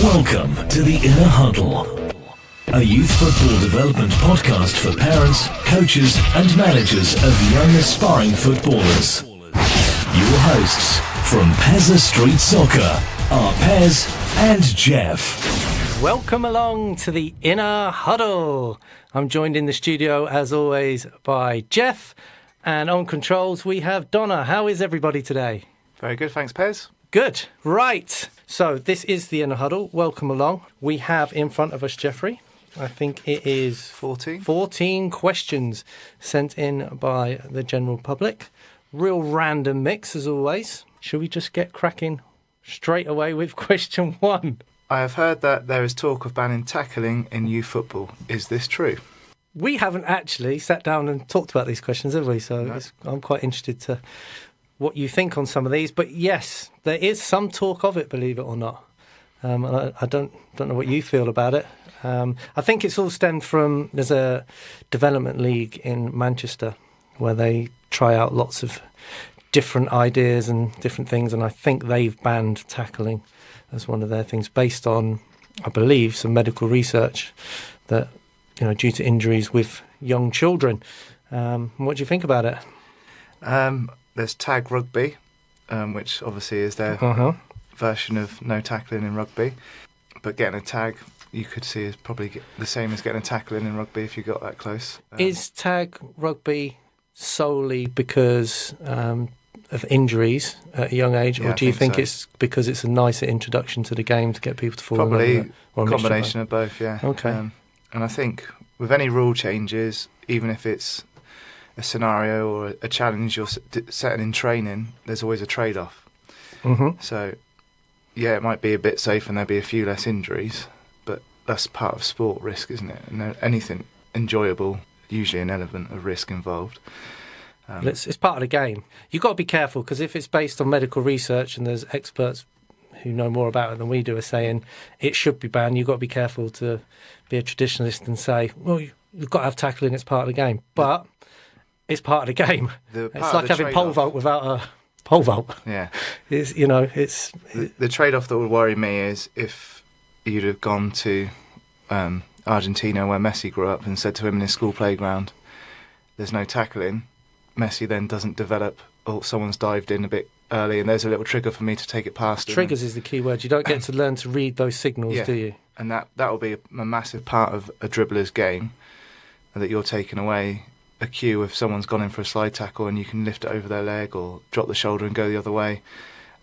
Welcome to the Inner Huddle, a youth football development podcast for parents, coaches and managers of young aspiring footballers. Your hosts from Pezza Street Soccer are Pez and Jeff. Welcome along to the Inner Huddle. I'm joined in the studio as always by Jeff, and on controls we have Donna. How is everybody today? Very good, thanks Pez. Good. Right. So this is the Inner Huddle. Welcome along. We have in front of us, Jeffrey, I think it is 14 questions sent in by the general public. Real random mix as always. Should we just get cracking straight away with question one? I have heard that there is talk of banning tackling in youth football. Is this true? We haven't actually sat down and talked about these questions, have we? So No. I'm quite interested to what you think on some of these. But yes, there is some talk of it, believe it or not. I don't know what you feel about it. I think it's all stemmed from, there's a development league in Manchester where they try out lots of different ideas and different things, and I think they've banned tackling as one of their things based on, I believe, some medical research that, due to injuries with young children. What do you think about it? There's tag rugby, which obviously is their version of no tackling in rugby. But getting a tag, you could see, is probably the same as getting a tackling in rugby if you got that close. Is tag rugby solely because of injuries at a young age, Yeah, or do you think so. it's because it's a nicer introduction to the game to get people to fall in love Probably with it? Or a combination of both, yeah. Okay. And I think with any rule changes, even if it's a scenario or a challenge you're setting in training, there's always a trade-off. Mm-hmm. So, yeah, it might be a bit safe and there'll be a few less injuries, but that's part of sport risk, isn't it? And anything enjoyable, usually an element of risk involved. It's part of the game. You've got to be careful, because if it's based on medical research and there's experts who know more about it than we do are saying it should be banned, you've got to be careful to be a traditionalist and say, well, you've got to have tackling, it's part of the game. But it's part of the game. It's like having pole vault without a pole vault. Yeah. It's The trade-off that would worry me is if you'd have gone to Argentina, where Messi grew up, and said to him in his school playground, there's no tackling. Messi then doesn't develop, or someone's dived in a bit early and there's a little trigger for me to take it past him. Triggers is the key word. You don't get to learn to read those signals, Yeah. do you? And that will be a massive part of a dribbler's game, that you're taking away a cue if someone's gone in for a slide tackle and you can lift it over their leg or drop the shoulder and go the other way.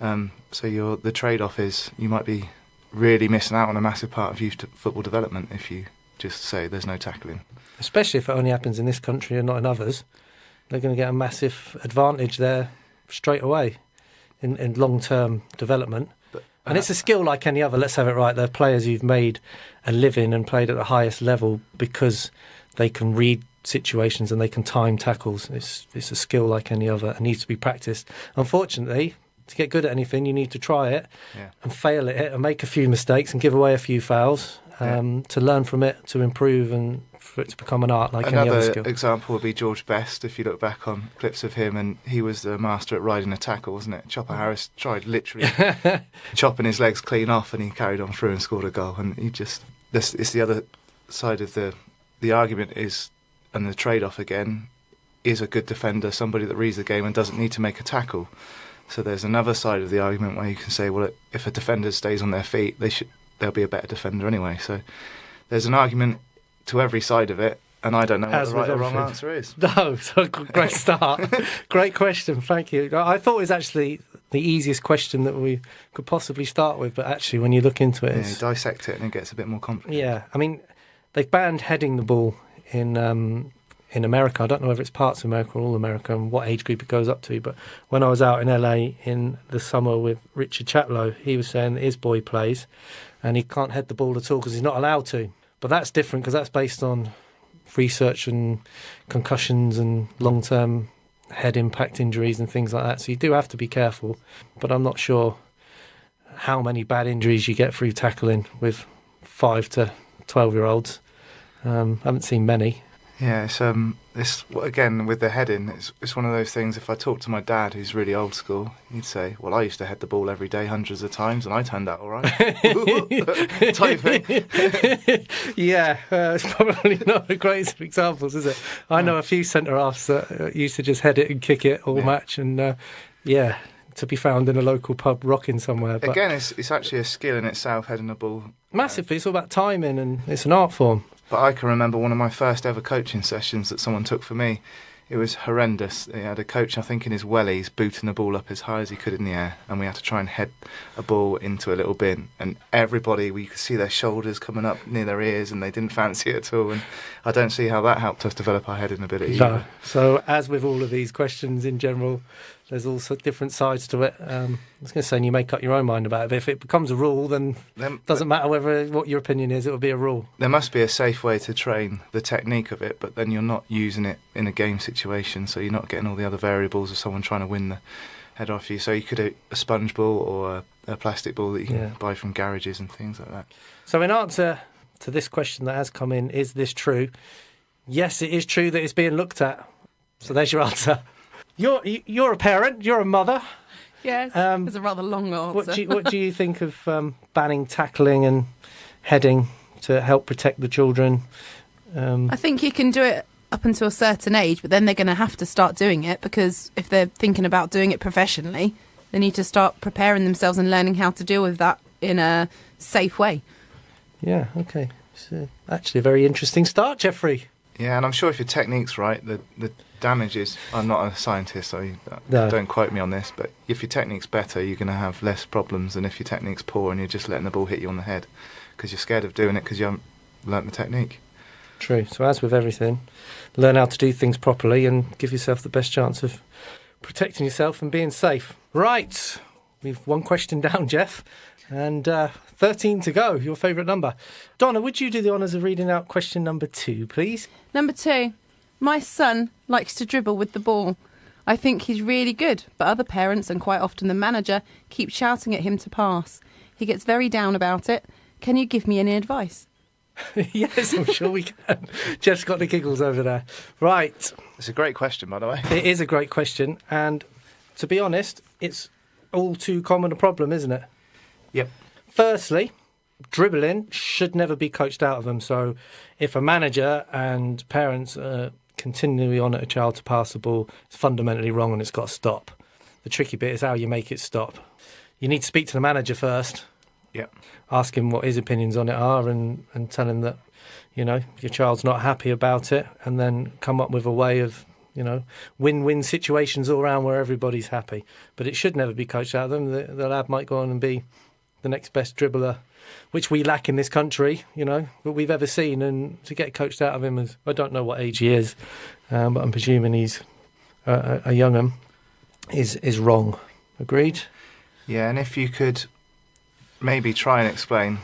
So the trade-off is you might be really missing out on a massive part of youth football development if you just say there's no tackling. Especially if it only happens in this country and not in others. They're going to get a massive advantage there straight away in long-term development. And it's a skill like any other, let's have it right. They're players who've made a living and played at the highest level because they can read situations and they can time tackles. It's a skill like any other. It needs to be practiced. Unfortunately, to get good at anything, you need to try it and fail at it and make a few mistakes and give away a few fouls to learn from it, to improve and for it to become an art like any other skill. Another example would be George Best, if you look back on clips of him, and he was the master at riding a tackle, wasn't it? Chopper Harris tried literally chopping his legs clean off and he carried on through and scored a goal. And it's the other side of the argument is, and the trade-off again, is a good defender somebody that reads the game and doesn't need to make a tackle. So there's another side of the argument where you can say, well, if a defender stays on their feet, they'll be a better defender anyway. So there's an argument to every side of it, and I don't know what the right or wrong answer is. No, so great start. Great question, thank you. I thought it was actually the easiest question that we could possibly start with, but actually when you look into it, You dissect it and it gets a bit more complicated. Yeah, I mean, they've banned heading the ball in America. I don't know whether it's parts of America or all America and what age group it goes up to, but when I was out in LA in the summer with Richard Chaplow, he was saying that his boy plays and he can't head the ball at all because he's not allowed to. But that's different because that's based on research and concussions and long-term head impact injuries and things like that. So you do have to be careful. But I'm not sure how many bad injuries you get through tackling with 5 to 12-year-olds. I haven't seen many. Yeah, it's again with the heading. It's one of those things. If I talk to my dad, who's really old school, he'd say, "Well, I used to head the ball every day, hundreds of times, and I turned out all right." Type thing. Yeah, it's probably not the greatest of examples, is it? I know a few centre halves that used to just head it and kick it all match, and to be found in a local pub rocking somewhere. But again, it's actually a skill in itself, heading a ball. Massively, it's all about timing, and it's an art form. But I can remember one of my first ever coaching sessions that someone took for me. It was horrendous. He had a coach, I think, in his wellies, booting the ball up as high as he could in the air, and we had to try and head a ball into a little bin. And everybody, we could see their shoulders coming up near their ears, and they didn't fancy it at all. And I don't see how that helped us develop our heading ability. No. So, as with all of these questions in general, there's also different sides to it. I was going to say, and you make up your own mind about it. But if it becomes a rule, then it doesn't matter what your opinion is, it will be a rule. There must be a safe way to train the technique of it, but then you're not using it in a game situation, so you're not getting all the other variables of someone trying to win the head off you. So you could do a sponge ball or a plastic ball that you can buy from garages and things like that. So in answer to this question that has come in, is this true? Yes, it is true that it's being looked at. So there's your answer. You're a parent, you're a mother. Yes, it's a rather long answer. What do you think of banning tackling and heading to help protect the children? I think you can do it up until a certain age, but then they're going to have to start doing it, because if they're thinking about doing it professionally, they need to start preparing themselves and learning how to deal with that in a safe way. Yeah, okay. So actually a very interesting start, Jeffrey. Yeah, and I'm sure if your technique's right, the damage is... I'm not a scientist, so don't quote me on this, but if your technique's better, you're going to have less problems than if your technique's poor and you're just letting the ball hit you on the head because you're scared of doing it because you haven't learnt the technique. True. So as with everything, learn how to do things properly and give yourself the best chance of protecting yourself and being safe. Right. We've one question down, Jeff, and 13 to go, your favourite number. Donna, would you do the honours of reading out question number 2, please? Number 2. My son likes to dribble with the ball. I think he's really good, but other parents, and quite often the manager, keep shouting at him to pass. He gets very down about it. Can you give me any advice? Yes, I'm sure we can. Jeff's got the giggles over there. Right. It's a great question, by the way. It is a great question, and to be honest, it's all too common a problem, isn't it? Yep. Firstly, dribbling should never be coached out of them. So if a manager and parents are continually on at a child to pass the ball, it's fundamentally wrong and it's got to stop. The tricky bit is how you make it stop. You need to speak to the manager first. Yep. Ask him what his opinions on it are and tell him that, your child's not happy about it, and then come up with a way of, win-win situations all around where everybody's happy. But it should never be coached out of them. The lad might go on and be the next best dribbler, which we lack in this country, that we've ever seen. And to get coached out of him, as I don't know what age he is, but I'm presuming he's a young un, is wrong. Agreed? Yeah, and if you could maybe try and explain,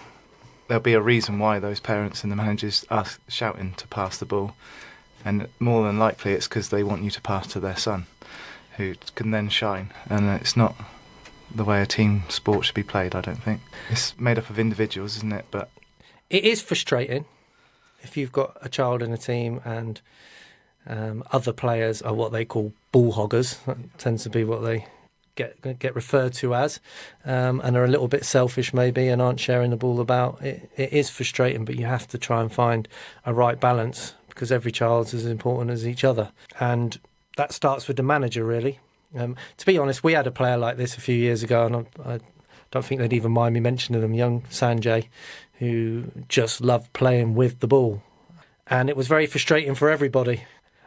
there'll be a reason why those parents and the managers are shouting to pass the ball. And more than likely it's because they want you to pass to their son, who can then shine. And it's not the way a team sport should be played, I don't think. It's made up of individuals, isn't it? But it is frustrating if you've got a child in a team and other players are what they call ball hoggers. That tends to be what they get referred to as, and are a little bit selfish maybe and aren't sharing the ball about. It is frustrating, but you have to try and find a right balance, because every child's as important as each other. And that starts with the manager, really. To be honest, we had a player like this a few years ago, and I don't think they'd even mind me mentioning him, young Sanjay, who just loved playing with the ball. And it was very frustrating for everybody.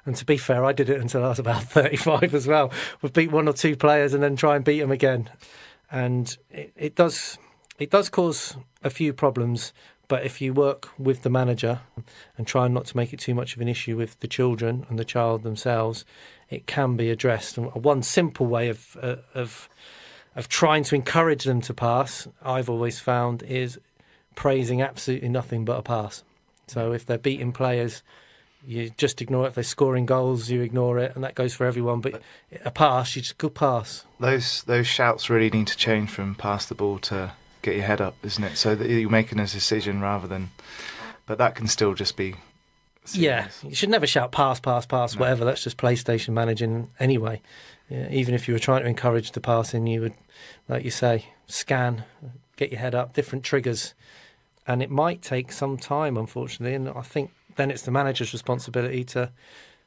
And to be fair, I did it until I was about 35 as well. We'd beat one or two players and then try and beat them again. And it does cause a few problems. But if you work with the manager and try not to make it too much of an issue with the children and the child themselves, it can be addressed. And one simple way of trying to encourage them to pass, I've always found, is praising absolutely nothing but a pass. So if they're beating players, you just ignore it. If they're scoring goals, you ignore it, and that goes for everyone. But a pass, you just go pass. Those shouts really need to change from pass the ball to get your head up, isn't it? So that you're making a decision rather than... But that can still just be Yeah, seniors. you should never shout pass, No. whatever. That's just PlayStation managing anyway. Yeah, even if you were trying to encourage the passing, you would, like you say, scan, get your head up, different triggers. And it might take some time, unfortunately. And I think then it's the manager's responsibility to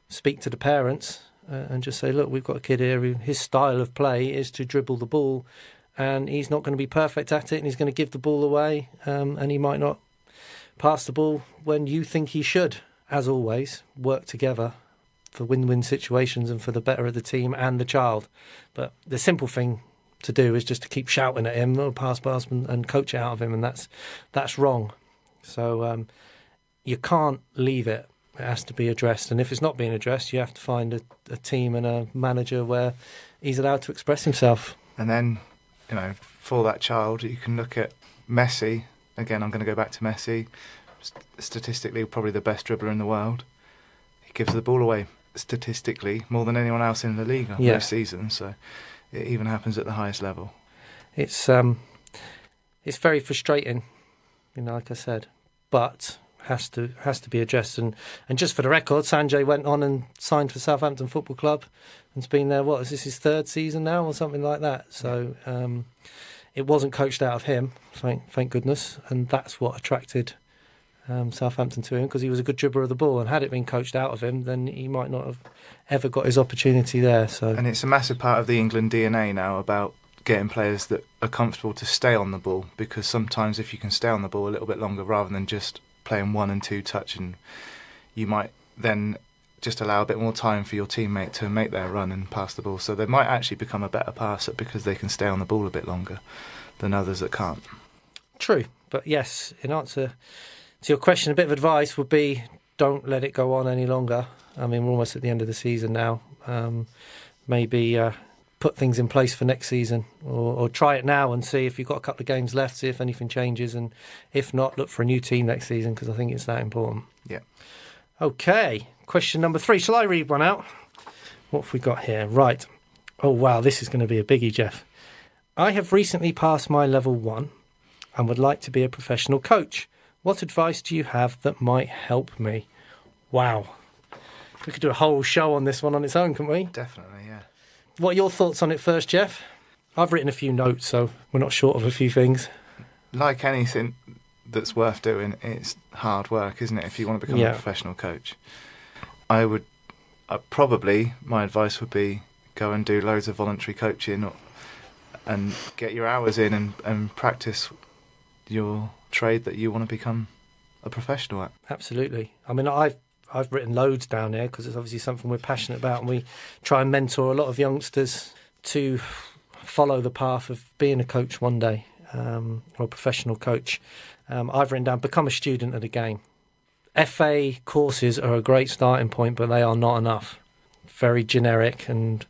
speak to the parents and just say, look, we've got a kid here who his style of play is to dribble the ball, and he's not going to be perfect at it, and he's going to give the ball away, and he might not pass the ball when you think he should. As always, work together for win-win situations and for the better of the team and the child. But the simple thing to do is just to keep shouting at him, or pass, and coach it out of him, and that's wrong. So you can't leave it. It has to be addressed. And if it's not being addressed, you have to find a team and a manager where he's allowed to express himself. And then, for that child, you can look at Messi. Again, I'm going to go back to Messi. Statistically, probably the best dribbler in the world. He gives the ball away statistically more than anyone else in the league most seasons. So it even happens at the highest level. It's very frustrating, like I said, but has to be addressed. And just for the record, Sanjay went on and signed for Southampton Football Club and's been there. Is this his third season now or something like that? So it wasn't coached out of him, thank goodness, and that's what attracted Southampton to him, because he was a good dribbler of the ball, and had it been coached out of him, then he might not have ever got his opportunity there. So, and it's a massive part of the England DNA now about getting players that are comfortable to stay on the ball, because sometimes if you can stay on the ball a little bit longer rather than just playing 1 and 2 touch, and you might then just allow a bit more time for your teammate to make their run and pass the ball, so they might actually become a better passer because they can stay on the ball a bit longer than others that can't. True, but yes, in answer to your question, a bit of advice would be don't let it go on any longer. I mean, we're almost at the end of the season now. Maybe put things in place for next season, or try it now and see if you've got a couple of games left, see if anything changes, and if not, look for a new team next season, because I think it's that important. Yeah. Okay, question number 3. Shall I read one out? What have we got here? Right. Oh, wow, this is going to be a biggie, Jeff. I have recently passed my level 1 and would like to be a professional coach. What advice do you have that might help me? Wow. We could do a whole show on this one on its own, couldn't we? Definitely, yeah. What are your thoughts on it first, Jeff? I've written a few notes, so we're not short of a few things. Like anything that's worth doing, it's hard work, isn't it, if you want to become a professional coach? My advice would be go and do loads of voluntary coaching and get your hours in and practice your trade that you want to become a professional at. Absolutely. I mean, I've written loads down here because it's obviously something we're passionate about, and we try and mentor a lot of youngsters to follow the path of being a coach one day, or a professional coach. I've written down, become a student of the game. FA courses are a great starting point, but they are not enough. Very generic and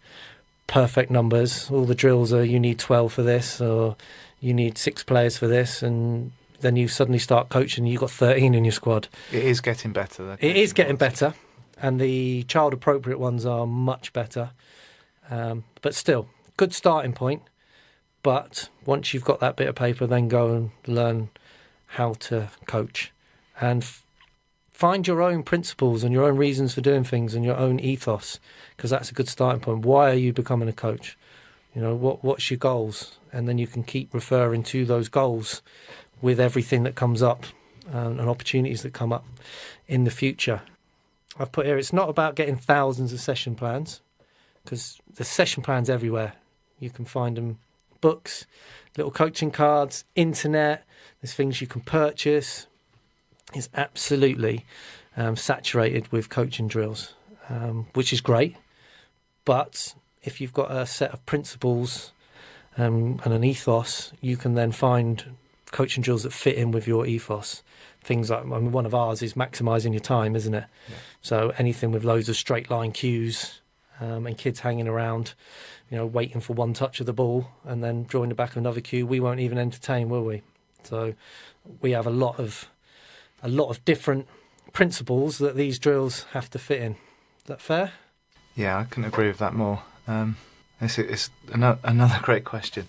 perfect numbers. All the drills are, you need 12 for this, or you need 6 players for this, and then you suddenly start coaching and you've got 13 in your squad. It is getting better. It is getting better, and the child-appropriate ones are much better. But still, good starting point. But once you've got that bit of paper, then go and learn how to coach. And find your own principles and your own reasons for doing things and your own ethos, because that's a good starting point. Why are you becoming a coach? What's your goals? And then you can keep referring to those goals with everything that comes up and opportunities that come up in the future. I've put here, it's not about getting thousands of session plans, because there's session plans everywhere. You can find them, books, little coaching cards, internet, there's things you can purchase. It's absolutely saturated with coaching drills, which is great. But if you've got a set of principles and an ethos, you can then find coaching drills that fit in with your ethos. Things like, one of ours is maximising your time, isn't it? Yeah. So anything with loads of straight line cues and kids hanging around, waiting for one touch of the ball and then drawing the back of another cue, we won't even entertain, will we? So we have a lot of different principles that these drills have to fit in. Is that fair? Yeah, I couldn't agree with that more. It's another great question.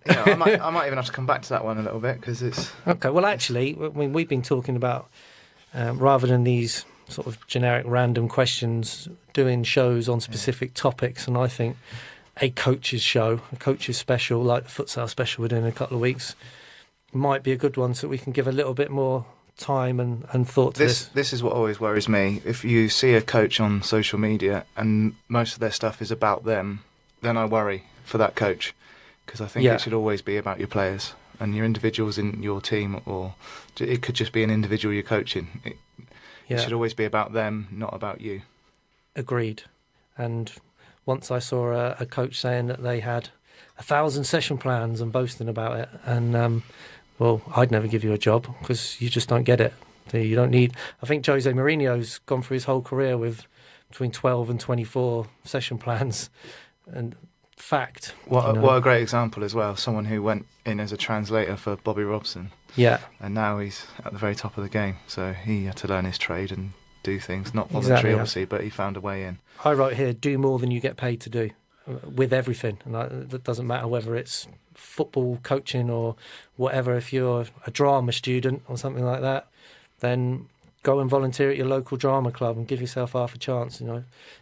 I might even have to come back to that one a little bit, because it's... Okay, well, actually, we've been talking about, rather than these sort of generic random questions, doing shows on specific topics. And I think a coach's show, a coach's special, like the futsal special we're doing in a couple of weeks, might be a good one, so we can give a little bit more time and thought to this. This is what always worries me. If you see a coach on social media and most of their stuff is about them, then I worry for that coach, because I think it should always be about your players and your individuals in your team, or it could just be an individual you're coaching. It should always be about them, not about you. Agreed. And once I saw a coach saying that they had 1,000 session plans and boasting about it, and well, I'd never give you a job because you just don't get it. You don't need... I think Jose Mourinho's gone through his whole career with between 12 and 24 session plans. And fact... What a great example as well. Someone who went in as a translator for Bobby Robson. Yeah. And now he's at the very top of the game. So he had to learn his trade and do things. Not voluntary, obviously, but he found a way in. I wrote here, do more than you get paid to do, with everything. And that doesn't matter whether it's football, coaching or whatever. If you're a drama student or something like that, then go and volunteer at your local drama club and give yourself half a chance.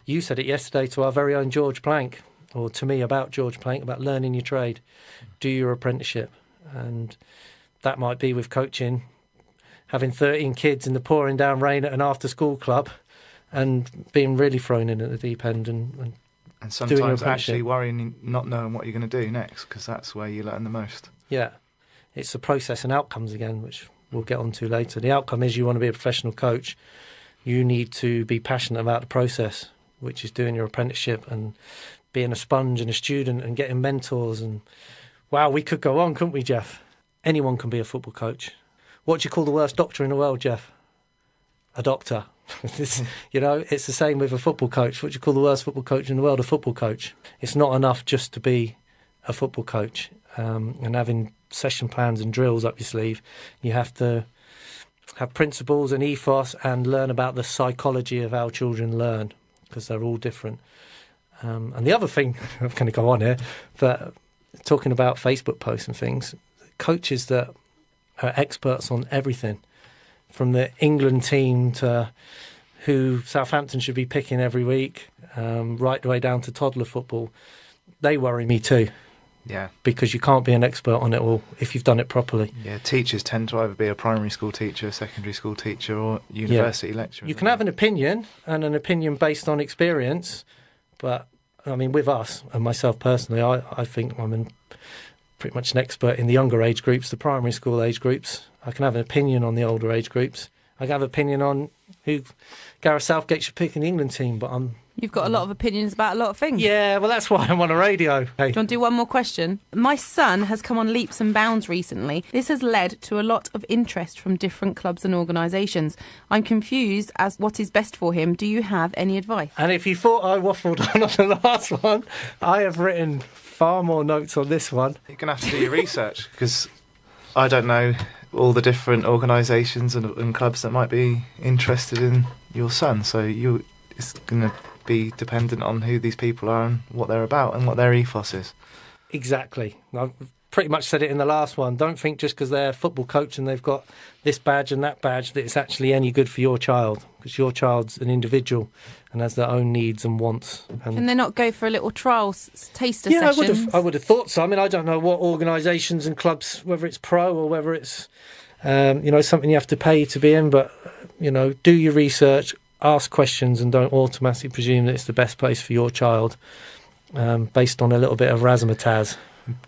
You said it yesterday to our very own George Plank, or to me about George Plank, about learning your trade. Do your apprenticeship. And that might be with coaching, having 13 kids in the pouring down rain at an after school club and being really thrown in at the deep end and sometimes actually worrying, not knowing what you're going to do next, because that's where you learn the most. Yeah, it's the process and outcomes again, which we'll get on to later. The outcome is you want to be a professional coach. You need to be passionate about the process, which is doing your apprenticeship and being a sponge and a student and getting mentors. And wow, we could go on, couldn't we, Jeff? Anyone can be a football coach. What do you call the worst doctor in the world, Jeff? A doctor. It's the same with a football coach. What do you call the worst football coach in the world? A football coach. It's not enough just to be a football coach and having session plans and drills up your sleeve. You have to have principles and ethos and learn about the psychology of how children learn, because they're all different. And the other thing, I'm going to go on here, but talking about Facebook posts and things, coaches that are experts on everything, from the England team to who Southampton should be picking every week, right the way down to toddler football, they worry me too. Yeah. Because you can't be an expert on it all if you've done it properly. Yeah, teachers tend to either be a primary school teacher, a secondary school teacher, or university lecturer. You can have an opinion, and an opinion based on experience, but, I mean, with us, and myself personally, I think I'm pretty much an expert in the younger age groups, the primary school age groups. I can have an opinion on the older age groups. I can have an opinion on who Gareth Southgate should pick in the England team, but You've got a lot of opinions about a lot of things. Yeah, well, that's why I'm on a radio. Hey. Do you want to do one more question? My son has come on leaps and bounds recently. This has led to a lot of interest from different clubs and organisations. I'm confused as what is best for him. Do you have any advice? And if you thought I waffled on the last one, I have written far more notes on this one. You're going to have to do your research, because I don't know all the different organisations and clubs that might be interested in your son. So it's going to be dependent on who these people are and what they're about and what their ethos is. Exactly. I've pretty much said it in the last one. Don't think just because they're a football coach and they've got this badge and that badge that it's actually any good for your child, because your child's an individual and has their own needs and wants. Can they not go for a little trial taster session? I would have thought so. I mean, I don't know what organisations and clubs, whether it's pro or whether it's something you have to pay to be in, but do your research, ask questions, and don't automatically presume that it's the best place for your child based on a little bit of razzmatazz.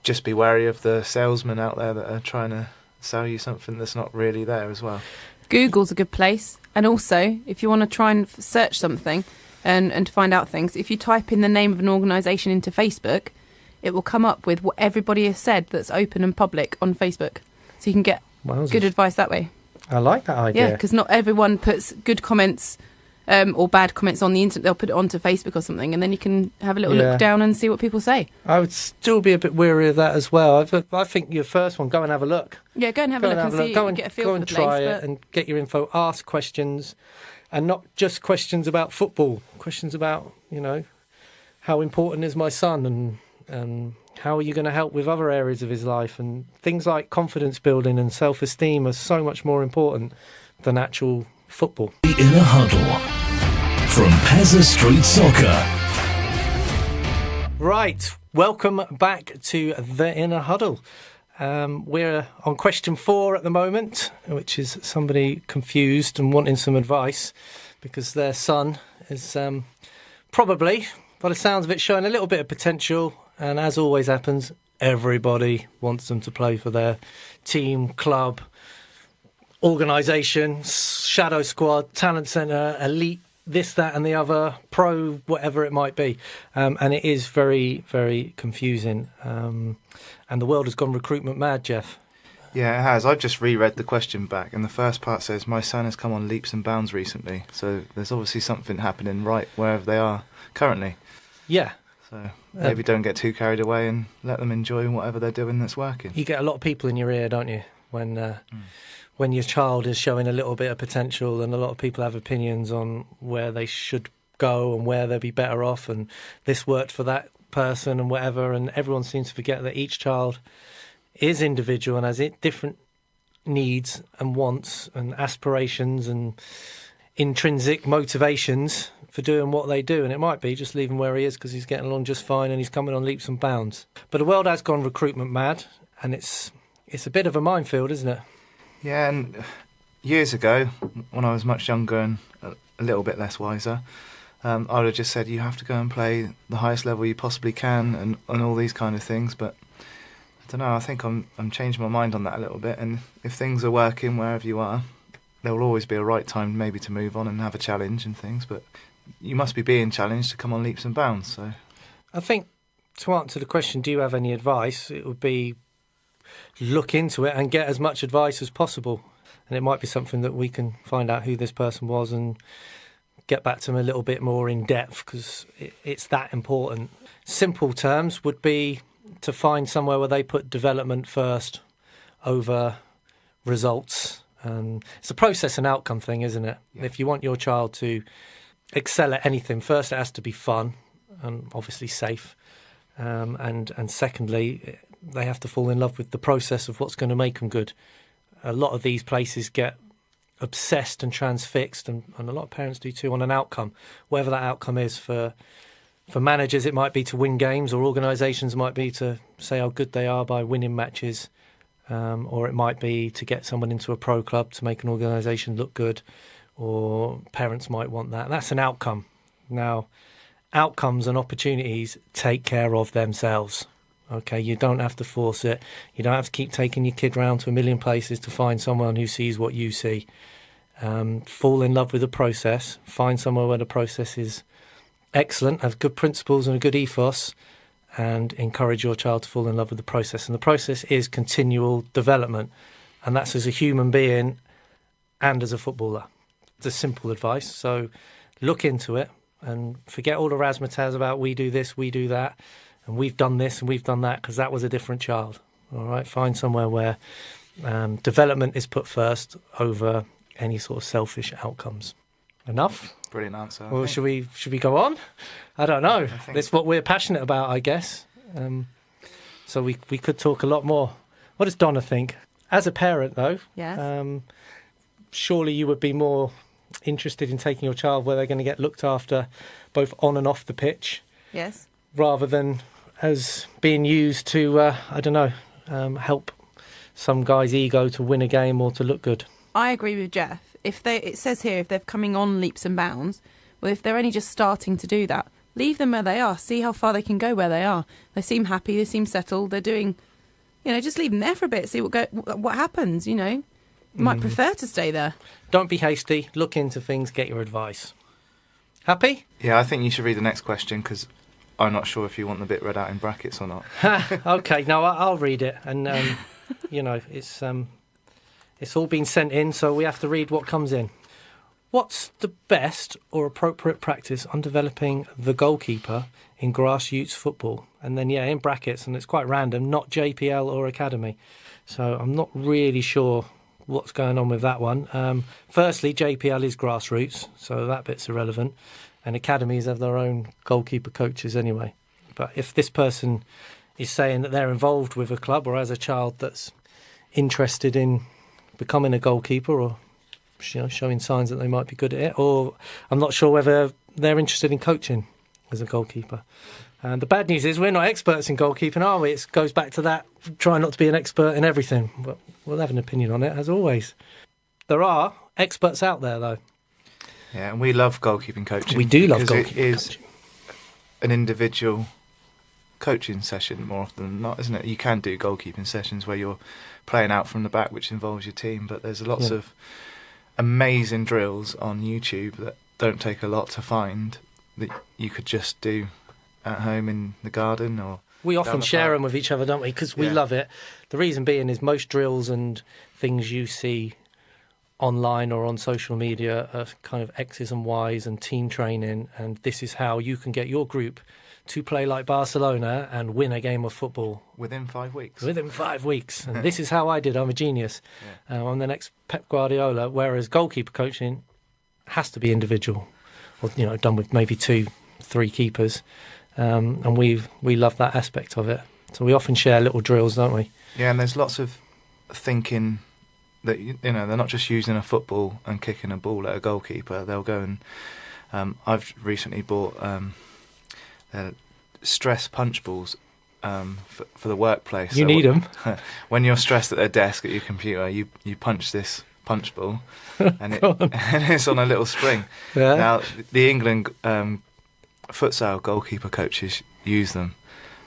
Just be wary of the salesmen out there that are trying to sell you something that's not really there as well. Google's a good place. And also, if you want to try and search something and find out things, if you type in the name of an organisation into Facebook, it will come up with what everybody has said that's open and public on Facebook. So you can get good advice that way. I like that idea. Yeah, because not everyone puts good comments or bad comments on the internet. They'll put it onto Facebook or something, and then you can have a little look down and see what people say. I would still be a bit weary of that as well. I think your first one, go and have a look. Yeah, go and have a look and see. Get a feel for the place. Go and try it and get your info. Ask questions, and not just questions about football. Questions about how important is my son, and how are you going to help with other areas of his life, and things like confidence building and self-esteem are so much more important than actual football. The Inner Huddle from Pezza Street Soccer. Right, welcome back to the Inner Huddle. We're on question 4 at the moment, which is somebody confused and wanting some advice because their son is probably, by the sounds of it, showing a little bit of potential. And as always happens, everybody wants them to play for their team, club, organisation, shadow squad, talent centre, elite, this, that and the other, pro, whatever it might be. And it is very, very confusing. And the world has gone recruitment mad, Jeff. Yeah, it has. I've just reread the question back, and the first part says, my son has come on leaps and bounds recently. So there's obviously something happening right wherever they are currently. Yeah. So maybe don't get too carried away and let them enjoy whatever they're doing that's working. You get a lot of people in your ear, don't you, when your child is showing a little bit of potential, and a lot of people have opinions on where they should go and where they'll be better off, and this worked for that person and whatever, and everyone seems to forget that each child is individual and has different needs and wants and aspirations and intrinsic motivations for doing what they do. And it might be just leave him where he is because he's getting along just fine and he's coming on leaps and bounds. But the world has gone recruitment mad, and it's a bit of a minefield, isn't it? Yeah, and years ago, when I was much younger and a little bit less wiser, I would have just said you have to go and play the highest level you possibly can and all these kind of things. But I don't know, I think I'm changing my mind on that a little bit. And if things are working wherever you are, there will always be a right time maybe to move on and have a challenge and things. But you must be being challenged to come on leaps and bounds. So I think to answer the question, do you have any advice? It would be look into it and get as much advice as possible. And it might be something that we can find out who this person was and get back to them a little bit more in depth, because it's that important. Simple terms would be to find somewhere where they put development first over results. It's a process and outcome thing, isn't it? Yeah. If you want your child to excel at anything, first it has to be fun and obviously safe. And secondly, they have to fall in love with the process of what's going to make them good. A lot of these places get obsessed and transfixed, and a lot of parents do too, on an outcome. Whatever that outcome is, for managers it might be to win games, or organisations might be to say how good they are by winning matches, or it might be to get someone into a pro club to make an organisation look good, or parents might want that. That's an outcome. Now, outcomes and opportunities take care of themselves. Okay, you don't have to force it. You don't have to keep taking your kid round to a million places to find someone who sees what you see. Fall in love with the process. Find somewhere where the process is excellent, has good principles and a good ethos, and encourage your child to fall in love with the process. And the process is continual development, and that's as a human being and as a footballer. It's a simple advice. So look into it and forget all the razzmatazz about we do this, we do that, and we've done this and we've done that, because that was a different child. All right, find somewhere where development is put first over any sort of selfish outcomes. Enough? Brilliant answer. Well, should we go on? I don't know. That's what we're passionate about, I guess. So we could talk a lot more. What does Donna think? As a parent, though, yes. Surely you would be more interested in taking your child where they're going to get looked after both on and off the pitch. Yes. Rather than as being used to, help some guy's ego to win a game or to look good. I agree with Jeff. It says here, if they're coming on leaps and bounds, well, if they're only just starting to do that, leave them where they are. See how far they can go where they are. They seem happy. They seem settled. They're doing, just leave them there for a bit. See what happens. You might prefer to stay there. Don't be hasty. Look into things. Get your advice. Happy? Yeah, I think you should read the next question, because I'm not sure if you want the bit read out in brackets or not. Okay, no, I'll read it. And, it's all been sent in, so we have to read what comes in. What's the best or appropriate practice on developing the goalkeeper in grassroots football? And then, in brackets, and it's quite random, not JPL or academy. So I'm not really sure what's going on with that one. Firstly, JPL is grassroots, so that bit's irrelevant. And academies have their own goalkeeper coaches anyway. But if this person is saying that they're involved with a club or has a child that's interested in becoming a goalkeeper or showing signs that they might be good at it, or I'm not sure whether they're interested in coaching as a goalkeeper. And the bad news is we're not experts in goalkeeping, are we? It goes back to that, try not to be an expert in everything. But we'll have an opinion on it, as always. There are experts out there, though. Yeah, and we love goalkeeping coaching. We do love goalkeeping coaching. It is coaching. an individual coaching session more often than not, isn't it? You can do goalkeeping sessions where you're playing out from the back, which involves your team, but there's lots of amazing drills on YouTube that don't take a lot to find that you could just do at home in the garden. Or we often share them with each other, don't we? Because we love it. The reason being is most drills and things you see online or on social media are kind of X's and Y's and team training, and this is how you can get your group to play like Barcelona and win a game of football. Within 5 weeks. Within 5 weeks. And this is how I did. I'm a genius. I'm the next Pep Guardiola, whereas goalkeeper coaching has to be individual, or done with maybe 2-3 keepers. And we love that aspect of it. So we often share little drills, don't we? Yeah, and there's lots of thinking that they're not just using a football and kicking a ball at a goalkeeper. They'll go and I've recently bought stress punch balls for the workplace. You need them. When you're stressed at a desk at your computer, you punch this punch ball, and it's on a little spring. Yeah. Now the England futsal goalkeeper coaches use them,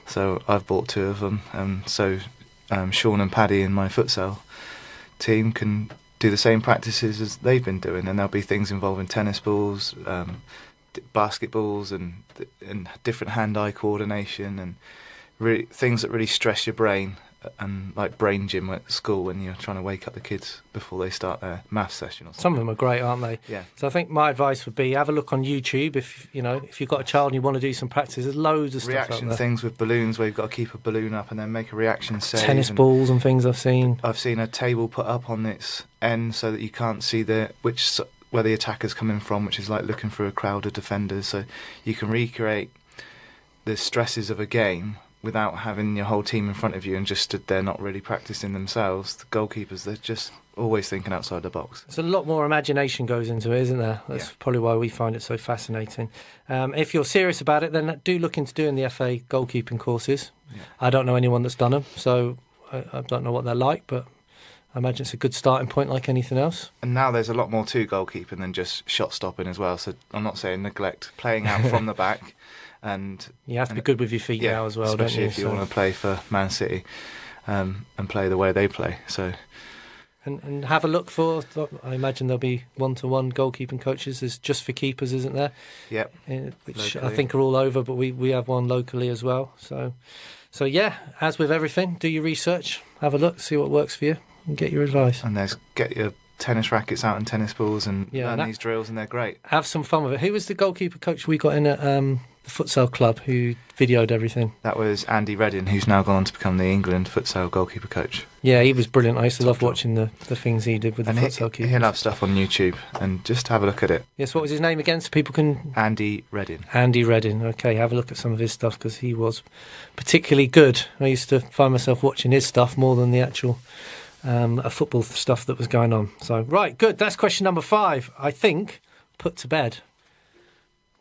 so I've bought 2 of them. So Sean and Paddy in my futsal team can do the same practices as they've been doing, and there'll be things involving tennis balls, basketballs, and different hand-eye coordination, and really things that really stress your brain, and like brain gym at school when you're trying to wake up the kids before they start their maths session or something. Some of them are great, aren't they? Yeah. So I think my advice would be have a look on YouTube if you've got a child and you want to do some practice. There's loads of reaction stuff out there. Things with balloons where you've got to keep a balloon up and then make a reaction save. Tennis balls and things I've seen. I've seen a table put up on its end so that you can't see where the attacker's coming from, which is like looking through a crowd of defenders. So you can recreate the stresses of a game without having your whole team in front of you and just stood there not really practicing themselves. The goalkeepers, they're just always thinking outside the box. There's a lot more imagination goes into it, isn't there? That's probably why we find it so fascinating. If you're serious about it, then do look into doing the FA goalkeeping courses. Yeah. I don't know anyone that's done them, so I don't know what they're like, but I imagine it's a good starting point like anything else. And now there's a lot more to goalkeeping than just shot stopping as well, so I'm not saying neglect playing out from the back. And you have to be good with your feet now as well, especially don't you? If you want to play for Man City and play the way they play. So, and have a look for. I imagine there'll be one-to-one goalkeeping coaches. There's just for keepers, isn't there? Yep. Which locally. I think are all over, but we have one locally as well. So yeah. As with everything, do your research, have a look, see what works for you, and get your advice. And get your tennis rackets out and tennis balls and learn these drills, and they're great. Have some fun with it. Who was the goalkeeper coach we got in at the futsal club who videoed everything? That was Andy Reddin, who's now gone on to become the England futsal goalkeeper coach. Yeah, he was brilliant. I used to love watching the things he did with the futsal keepers. He'll have stuff on YouTube, and just have a look at it. Yes, what was his name again so people can... Andy Reddin. Andy Reddin. Okay, have a look at some of his stuff because he was particularly good. I used to find myself watching his stuff more than the actual football stuff that was going on. So, right, good. That's question number 5. I think put to bed.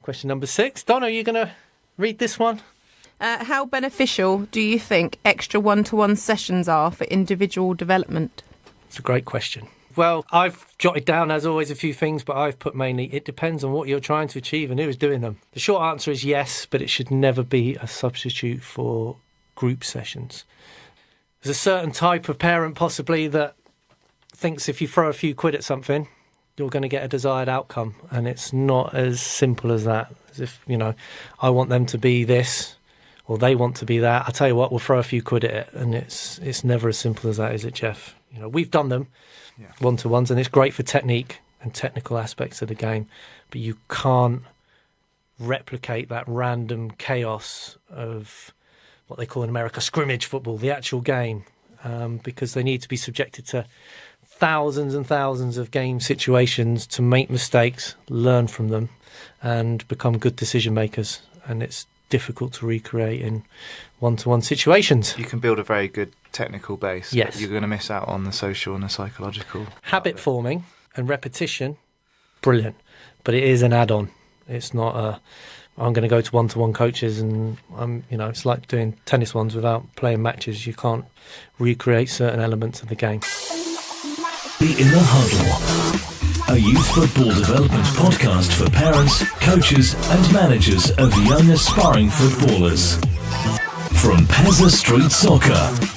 Question number 6. Donna, are you going to read this one? How beneficial do you think extra one-to-one sessions are for individual development? It's a great question. Well, I've jotted down, as always, a few things, but I've put mainly, it depends on what you're trying to achieve and who is doing them. The short answer is yes, but it should never be a substitute for group sessions. There's a certain type of parent possibly that thinks if you throw a few quid at something, you're going to get a desired outcome. And it's not as simple as that. As if, I want them to be this or they want to be that. I tell you what, we'll throw a few quid at it. And it's never as simple as that, is it, Jeff? We've done them one-to-ones, and it's great for technique and technical aspects of the game. But you can't replicate that random chaos of what they call in America scrimmage football, the actual game, because they need to be subjected to thousands and thousands of game situations to make mistakes, learn from them, and become good decision makers. And it's difficult to recreate in one-to-one situations. You can build a very good technical base, yes, but you're going to miss out on the social and the psychological. Habit forming and repetition, brilliant. But it is an add-on. It's not I'm going to go to one-to-one coaches and it's like doing tennis ones without playing matches. You can't recreate certain elements of the game. The Inner Huddle, a youth football development podcast for parents, coaches and managers of young aspiring footballers. From Pezza Street Soccer